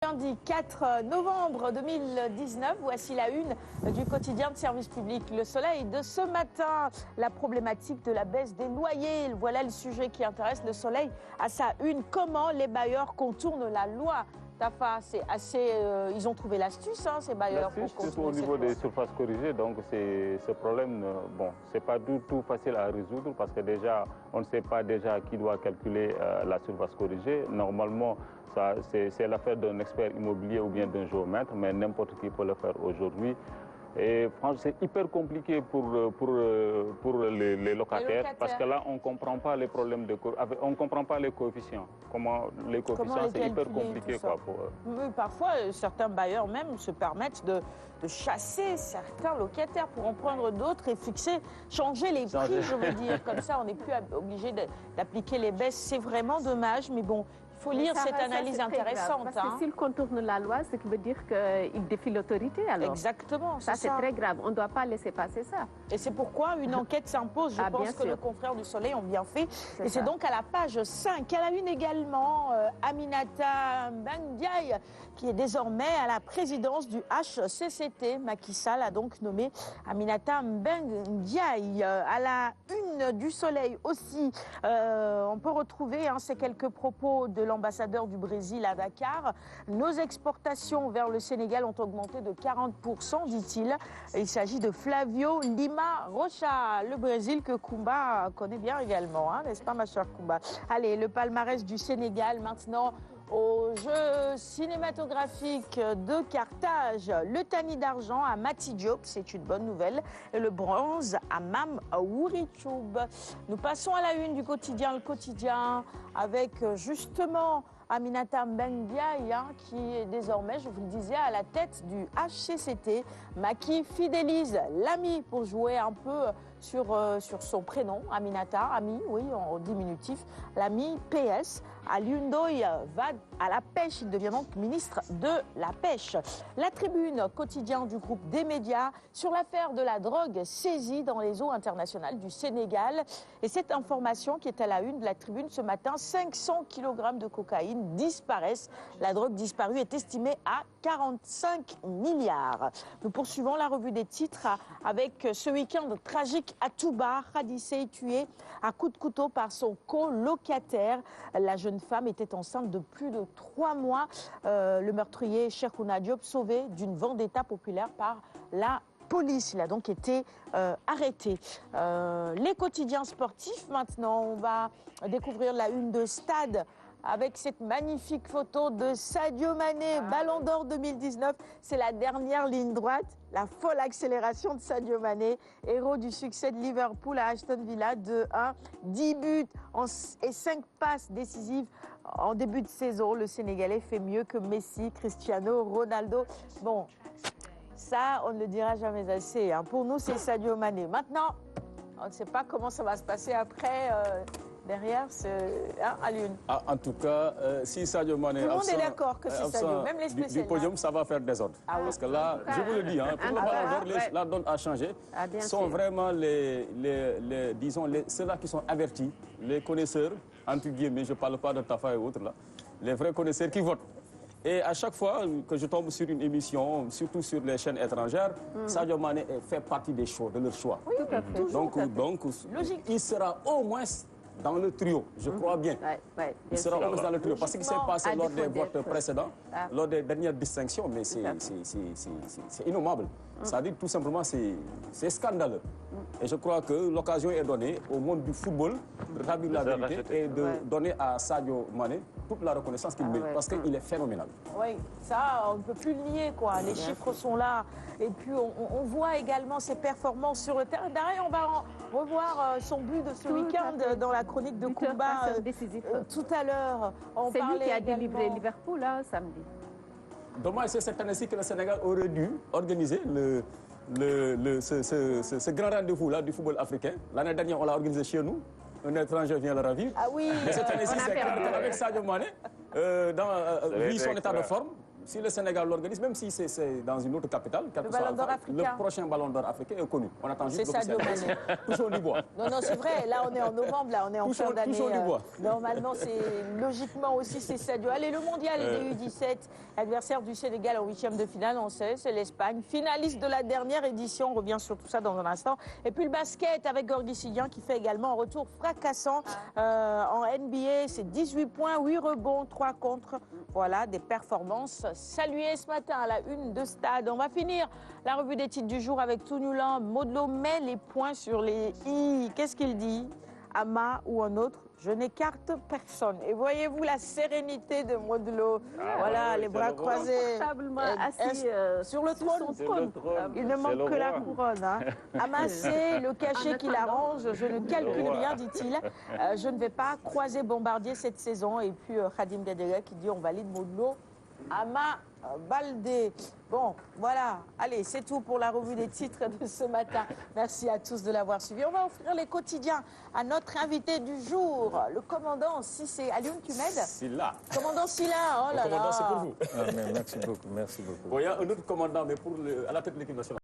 Lundi 4 novembre 2019, voici la une du quotidien de service public Le Soleil de ce matin. La problématique de la baisse des loyers, voilà le sujet qui intéresse Le Soleil à sa une. Comment les bailleurs contournent la loi? Tafa, c'est assez. Ils ont trouvé l'astuce, hein, ces bailleurs. L'astuce, surtout au niveau des surfaces corrigées, donc ce problème, bon, c'est pas du tout facile à résoudre parce que déjà, on ne sait pas déjà qui doit calculer la surface corrigée. Normalement, c'est l'affaire d'un expert immobilier ou bien d'un géomètre, mais n'importe qui peut le faire aujourd'hui. Et franchement, c'est hyper compliqué pour les locataires parce que là, on ne comprend pas les problèmes on comprend pas les coefficients. Comment les coefficients, c'est hyper compliqué quoi, pour eux. Oui, parfois, certains bailleurs même se permettent de chasser certains locataires pour en prendre d'autres et changer les prix, je veux dire. Comme ça, on n'est plus obligé d'appliquer les baisses. C'est vraiment dommage, mais bon. Il faut lire cette analyse intéressante. Grave, parce que s'il contourne la loi, ce qui veut dire qu'il défie l'autorité alors. Exactement. Ça, c'est très grave. On ne doit pas laisser passer ça. Et c'est pourquoi une enquête s'impose. Je pense que nos confrères du Soleil ont bien fait. Et c'est donc à la page 5. À la une également, Aminata Mbengue, qui est désormais à la présidence du HCCT. Macky Sall a donc nommé Aminata Mbengue. À la une du Soleil aussi, on peut retrouver ces quelques propos de l'ambassadeur du Brésil à Dakar. Nos exportations vers le Sénégal ont augmenté de 40%, dit-il. Il s'agit de Flavio Lima Rocha, le Brésil que Kumba connaît bien également, hein, n'est-ce pas ma chère Kumba? Allez, le palmarès du Sénégal maintenant. Aux Jeux cinématographiques de Carthage, le tamis d'argent à Mati Diop, c'est une bonne nouvelle, et le bronze à Mam Wourichoub. Nous passons à la une du quotidien, le quotidien, avec justement Aminata Mbengue, qui est désormais, je vous le disais, à la tête du HCCT. Macky fidélise l'ami pour jouer un peu sur son prénom, Aminata, ami, oui, en diminutif, l'ami PS. Alioune Ndoye va à la pêche, il devient donc ministre de la pêche. La tribune quotidien du groupe des médias sur l'affaire de la drogue saisie dans les eaux internationales du Sénégal. Et cette information qui est à la une de la tribune ce matin, 500 kg de cocaïne disparaissent. La drogue disparue est estimée à 45 milliards. Nous poursuivons la revue des titres avec ce week-end tragique à Touba. Khadissé tué à coups de couteau par son colocataire. La jeune femme était enceinte de plus de 3 mois. Le meurtrier Cheikhouna Diop sauvé d'une vendetta populaire par la police. Il a donc été arrêté. Les quotidiens sportifs maintenant. On va découvrir la une de Stade avec cette magnifique photo de Sadio Mané, Ballon d'Or 2019. C'est la dernière ligne droite, la folle accélération de Sadio Mané, héros du succès de Liverpool à Aston Villa, 2-1, 10 buts et 5 passes décisives en début de saison. Le Sénégalais fait mieux que Messi, Cristiano Ronaldo. Bon, ça, on ne le dira jamais assez, hein. Pour nous, c'est Sadio Mané. Maintenant, on ne sait pas comment ça va se passer après. Derrière, à l'une. Ah, en tout cas, si Sadio Mané... Tout le monde est d'accord que c'est Sadio, même les spécialistes. Du podium, ça va faire désordre. Ah oui. Parce que là, je vous le dis, hein, pour le Ballon d'Or, la donne a changé. Sont vraiment disons, ceux-là qui sont avertis, les connaisseurs, entre guillemets, je ne parle pas de Tafa et autres, là, les vrais connaisseurs qui votent. Et à chaque fois que je tombe sur une émission, surtout sur les chaînes étrangères, Sadio Mané fait partie des choix, de leur choix. Oui, tout à fait. Donc, il sera au moins dans le trio, je crois bien. Il sera au moins dans le trio. Parce qu'il s'est passé lors des votes précédents, lors des dernières distinctions, mais c'est innommable. C'est-à-dire tout simplement, c'est scandaleux. Et je crois que l'occasion est donnée au monde du football de rétablir la vérité et de donner à Sadio Mané toute la reconnaissance qu'il mérite, parce qu'il est phénoménal. Oui, ça, on ne peut plus le nier, quoi. Les chiffres sont là. Et puis, on voit également ses performances sur le terrain. D'ailleurs, on va revoir son but de ce week-end dans la chronique de Kumba tout à l'heure. C'est lui qui a délivré Liverpool, là, samedi. Dommage, c'est cette année-ci que le Sénégal aurait dû organiser ce grand rendez-vous-là du football africain. L'année dernière, on l'a organisé chez nous. Un étranger vient le ravir. Ah oui, mais cette année-ci, c'est avec Sadio Mané, vu son état de forme, Si le Sénégal l'organise, même si c'est dans une autre capitale, le prochain ballon d'or africain est connu. On attend juste Sadio Mané. Touchons du bois. Non, c'est vrai. Là, on est en novembre, là, on est en fin d'année. Touchons du bois. Normalement, logiquement aussi, c'est Sadio. Allez, le mondial est des U17. Adversaire du Sénégal en 8e de finale, on sait, c'est l'Espagne. Finaliste de la dernière édition. On revient sur tout ça dans un instant. Et puis le basket avec Gorgui Sidian qui fait également un retour fracassant en NBA. C'est 18 points, 8 rebonds, 3 contre. Voilà, des performances saluées ce matin à la une de Stade. On va finir la revue des titres du jour avec Tounoulan. Modlo met les points sur les i. Qu'est-ce qu'il dit? Ama ou un autre, je n'écarte personne. Et voyez-vous la sérénité de Modlo. Voilà, les bras croisés. Confortablement assis sur le trône. Il ne manque que la couronne. Hein. Amasser le cachet qui l'arrange, je ne calcule rien, dit-il. Je ne vais pas croiser Bombardier cette saison. Et puis Khadim Gadega qui dit on valide Modlo. Ama Baldé. Bon, voilà. Allez, c'est tout pour la revue des titres de ce matin. Merci à tous de l'avoir suivi. On va offrir les quotidiens à notre invité du jour, le commandant Cissé. Alioune, tu m'aides? Silla. Commandant Silla, oh là là. Le commandant, c'est pour vous. Merci beaucoup, merci beaucoup. Bon, il y a un autre commandant, mais à la tête de l'équipe nationale.